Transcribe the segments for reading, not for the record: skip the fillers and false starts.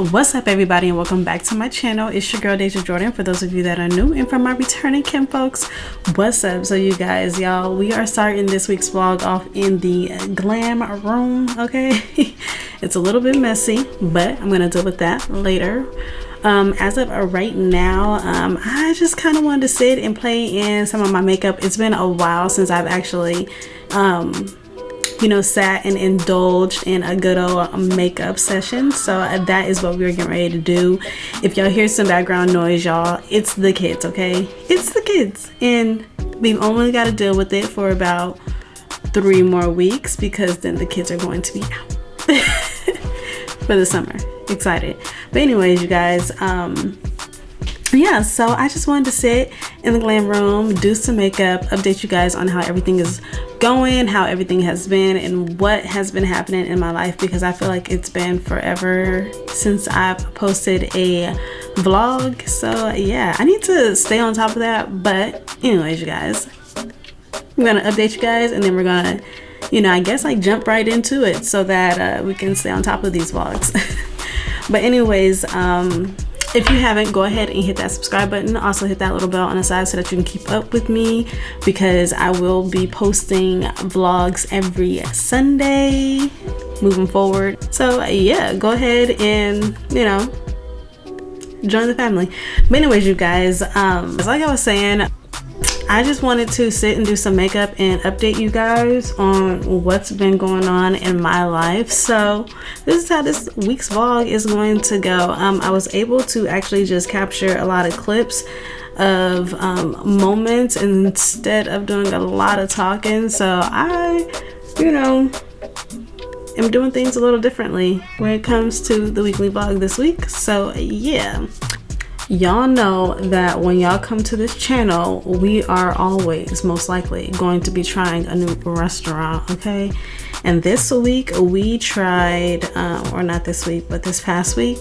What's up, everybody, and welcome back to my channel. It's your girl Dazja Jordan, for those of you that are new, and for my returning kin folks, what's up? So you guys, y'all, we are starting this week's vlog off in the glam room. Okay. It's a little bit messy, but I'm gonna deal with that later. As of right now, I just kind of wanted to sit and play in some of my makeup. It's been a while since I've actually sat and indulged in a good old makeup session. So that is what we're getting ready to do. If y'all hear some background noise, y'all, it's the kids, okay? It's the kids, and we've only got to deal with it for about 3 more weeks, because then the kids are going to be out for the summer. Excited. But anyways, you guys, yeah, so I just wanted to sit in the glam room, do some makeup, update you guys on how everything is going, how everything has been, and what has been happening in my life, because I feel like it's been forever since I've posted a vlog. So yeah, I need to stay on top of that. But anyways, you guys, I'm gonna update you guys, and then we're gonna, I guess, like, jump right into it so that we can stay on top of these vlogs. But anyways, if you haven't, go ahead and hit that subscribe button. Also hit that little bell on the side so that you can keep up with me, because I will be posting vlogs every Sunday moving forward. So yeah, go ahead and join the family. But anyways, you guys, like I was saying, I just wanted to sit and do some makeup and update you guys on what's been going on in my life. So this is how this week's vlog is going to go. I was able to actually just capture a lot of clips of moments instead of doing a lot of talking. So I, am doing things a little differently when it comes to the weekly vlog this week. So yeah. Y'all know that when y'all come to this channel, we are always most likely going to be trying a new restaurant, okay? And this week we tried, or not this week, but this past week,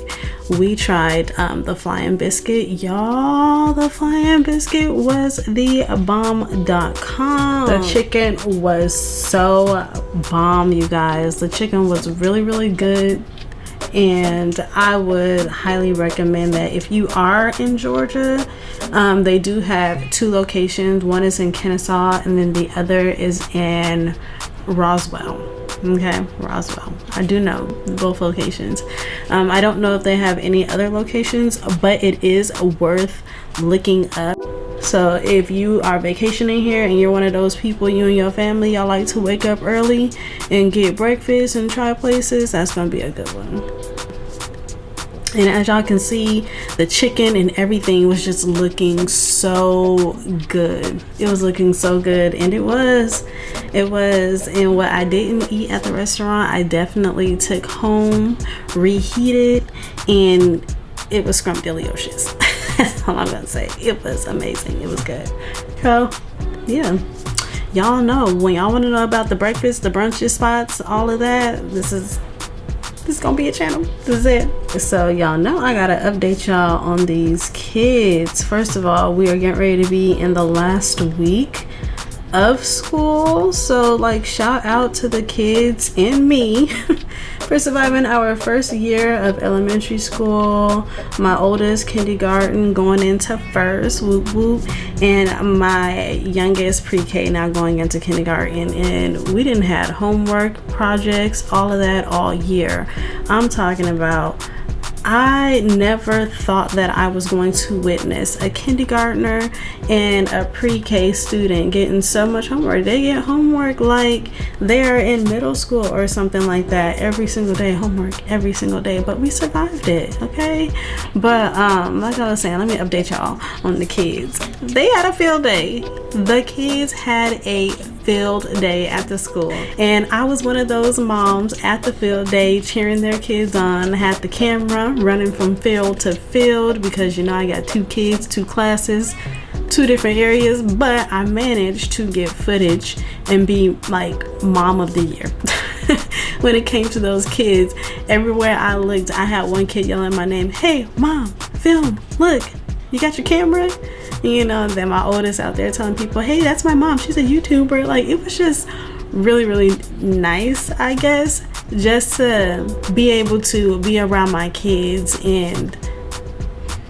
we tried the Flying Biscuit. Y'all, the Flying Biscuit was the bomb.com. The chicken was so bomb, you guys. The chicken was really, really good. And I would highly recommend that if you are in Georgia. They do have 2 locations. One is in Kennesaw, and then the other is in Roswell. Okay, Roswell. I do know both locations. I don't know if they have any other locations, but it is worth looking up. So if you are vacationing here and you're one of those people, you and your family, y'all like to wake up early and get breakfast and try places, that's gonna be a good one. And as y'all can see, the chicken and everything was just looking so good. It was looking so good, and it was. And what I didn't eat at the restaurant, I definitely took home, reheated, and it was scrumptious. That's all I'm gonna say. It was amazing. It was good. So yeah, y'all know, when y'all want to know about the breakfast, the brunch spots, all of that, this is gonna be a channel. This is it. So y'all know I gotta update y'all on these kids. First of all, we are getting ready to be in the last week of school, so like, shout out to the kids and me for surviving our first year of elementary school. My oldest kindergarten going into first, whoop whoop, and my youngest pre-K now going into kindergarten. And we didn't have homework, projects, all of that all year. I'm talking about, I never thought that I was going to witness a kindergartner and a pre-K student getting so much homework. They get homework like they're in middle school or something like that, every single day, homework every single day. But we survived it, okay? But like I was saying, let me update y'all on the kids. They had a field day. The kids had a field day at the school, and I was one of those moms at the field day cheering their kids on. I had the camera running from field to field, because I got 2 kids, 2 classes, 2 different areas, but I managed to get footage and be like mom of the year. When it came to those kids, everywhere I looked, I had one kid yelling my name, "Hey mom, film, look, you got your camera?" Then my oldest out there telling people, "Hey, that's my mom, she's a YouTuber." Like, it was just really, really nice, I guess. just to be able to be around my kids and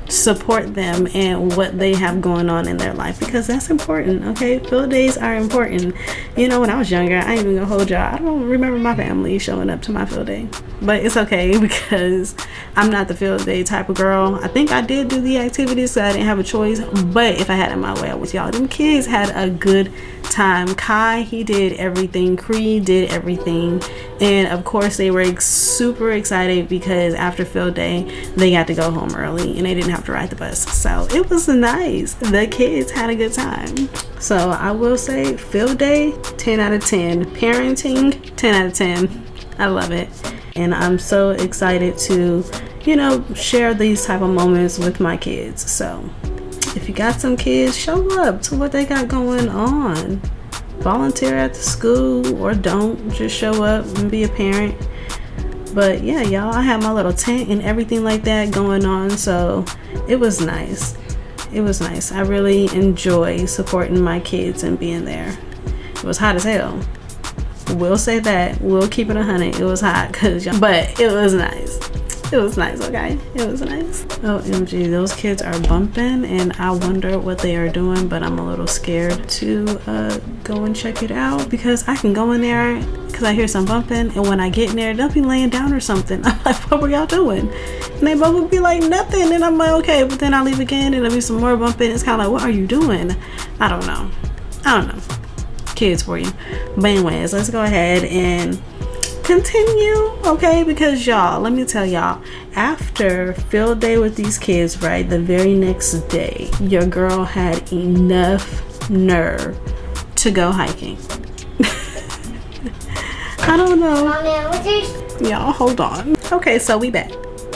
support them and what they have going on in their life, because that's important. Okay, field days are important. You know, when I was younger, I ain't even gonna hold y'all, I don't remember my family showing up to my field day, but it's okay because I'm not the field day type of girl. I think I did do the activities, so I didn't have a choice, but if I had it my way, I was y'all. Them kids had a good time. Kai, he did everything. Cree did everything, and of course they were super excited because after field day they got to go home early and they didn't have to ride the bus, so it was nice. The kids had a good time. So I will say field day 10 out of 10, parenting 10 out of 10. I love it, and I'm so excited to, you know, share these type of moments with my kids. So if you got some kids, show up to what they got going on. Volunteer at the school or don't, just show up and be a parent. But yeah, y'all, I had my little tent and everything like that going on, so it was nice. It was nice. I really enjoy supporting my kids and being there. It was hot as hell. We'll say that. We'll keep it 100. It was hot, but it was nice. It was nice, okay? It was nice. OMG, those kids are bumping and I wonder what they are doing, but I'm a little scared to go and check it out because I can go in there because I hear some bumping, and when I get in there, they'll be laying down or something. I'm like, what were y'all doing? And they both would be like, nothing. And I'm like, okay, but then I leave again and there'll be some more bumping. It's kind of like, what are you doing? I don't know. Kids for you. But anyways, let's go ahead and continue, okay? Because y'all, let me tell y'all, after field day with these kids, right, the very next day, your girl had enough nerve to go hiking. I don't know. Y'all, hold on. Okay, so we're back.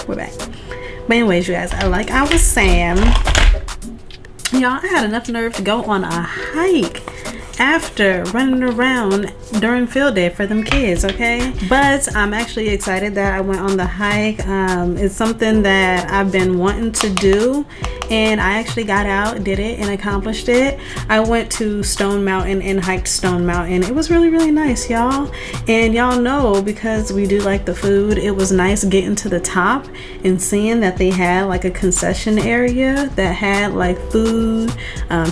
But anyways, you guys, like I was saying, y'all, I had enough nerve to go on a hike after running around during field day for them kids, okay? But I'm actually excited that I went on the hike. It's something that I've been wanting to do, and I actually got out, did it, and accomplished it. I went to Stone Mountain and hiked Stone Mountain. It was really, really nice, y'all. And y'all know, because we do like the food, it was nice getting to the top and seeing that they had like a concession area that had like food,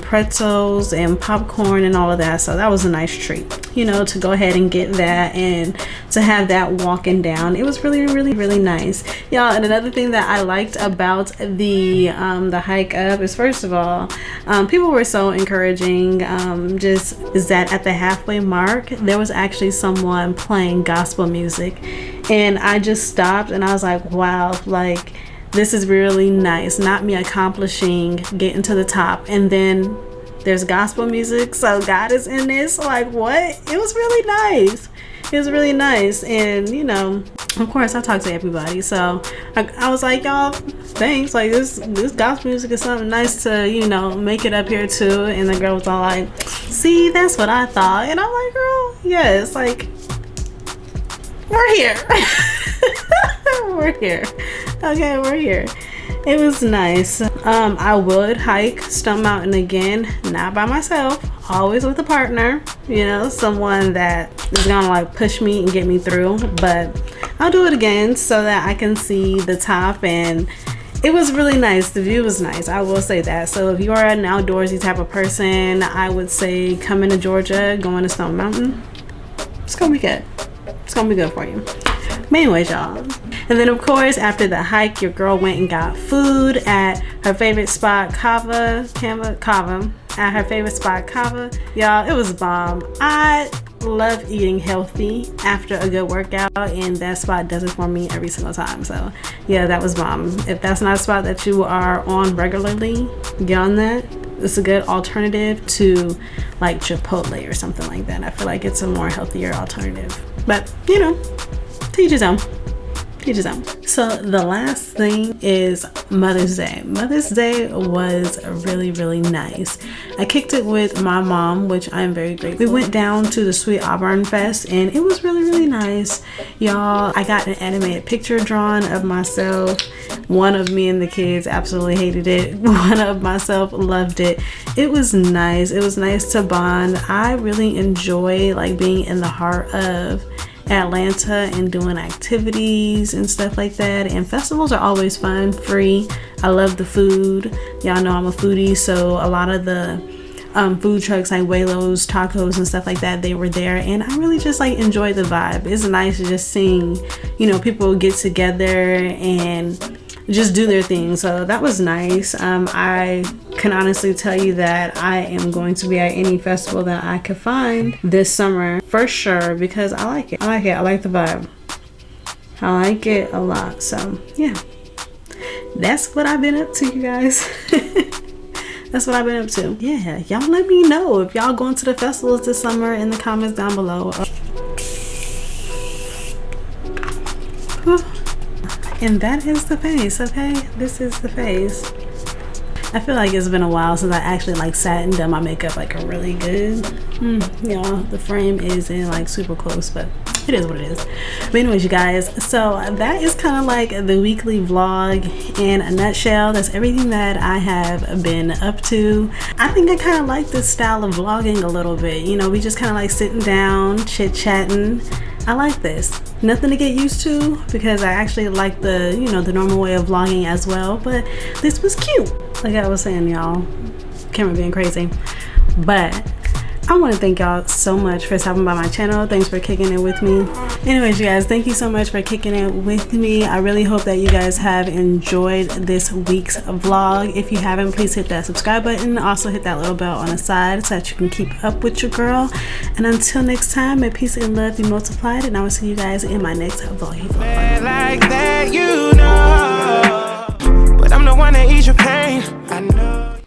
pretzels and popcorn and all of that. So that was a nice treat, you know, to go ahead and get that and to have that walking down. It was really, really, really nice, y'all. And another thing that I liked about the hike up is, first of all, people were so encouraging. Just is that at the halfway mark there was actually someone playing gospel music, and I just stopped and I was like, wow, like this is really nice. Not me accomplishing getting to the top and then there's gospel music, so God is in this. Like, what? It was really nice. It was really nice. And you know, of course I talked to everybody, so I was like, y'all, thanks, like this gospel music is something nice to, you know, make it up here too. And the girl was all like, see, that's what I thought. And I'm like, girl, yes, like we're here. We're here. Okay, we're here. It was nice. I would hike Stone Mountain again, not by myself, always with a partner, you know, someone that is gonna like push me and get me through. But I'll do it again so that I can see the top, and it was really nice. The view was nice, I will say that. So if you are an outdoorsy type of person, I would say coming to Georgia, going to Stone Mountain, it's gonna be good. It's gonna be good for you. But anyways, y'all, and then of course after the hike, your girl went and got food at her favorite spot, Kava, at her favorite spot, Kava. Y'all, it was bomb. I love eating healthy after a good workout, and that spot does it for me every single time. So yeah, that was bomb. If that's not a spot that you are on regularly, get on that. It's a good alternative to like Chipotle or something like that. I feel like it's a more healthier alternative, but you know, to each his own. So the last thing is Mother's Day. Mother's Day was really, really nice. I kicked it with my mom, which I'm very grateful. We went down to the Sweet Auburn Fest, and it was really, really nice, y'all. I got an animated picture drawn of myself. One of me and the kids absolutely hated it. One of myself loved it. It was nice. It was nice to bond. I really enjoy like being in the heart of Atlanta and doing activities and stuff like that. And festivals are always fun, free. I love the food. Y'all know I'm a foodie, so a lot of the food trucks like Waylo's, tacos and stuff like that, they were there, and I really just like enjoyed the vibe. It's nice just seeing, you know, people get together and just do their thing, so that was nice. I can honestly tell you that I am going to be at any festival that I could find this summer for sure, because I like it. I like the vibe. I like it a lot. So yeah, that's what I've been up to, you guys. That's what I've been up to. Yeah, y'all let me know if y'all going to the festivals this summer in the comments down below. And that is the face, okay? This is the face. I feel like it's been a while since I actually like sat and done my makeup like really good. Y'all, the frame isn't like super close, but it is what it is. But anyways, you guys, so that is kind of like the weekly vlog in a nutshell. That's everything that I have been up to. I think I kind of like this style of vlogging a little bit. You know, we just kind of like sitting down, chit-chatting. I like this. Nothing to get used to because I actually like the, you know, the normal way of vlogging as well, but this was cute. Like I was saying, y'all, camera being crazy. But I want to thank y'all so much for stopping by my channel. Thanks for kicking it with me. Anyways, you guys, thank you so much for kicking it with me. I really hope that you guys have enjoyed this week's vlog. If you haven't, please hit that subscribe button. Also hit that little bell on the side so that you can keep up with your girl. And until next time, may peace and love be multiplied, and I will see you guys in my next vlog. Like that, you know, but I'm the one that ease your pain. I know.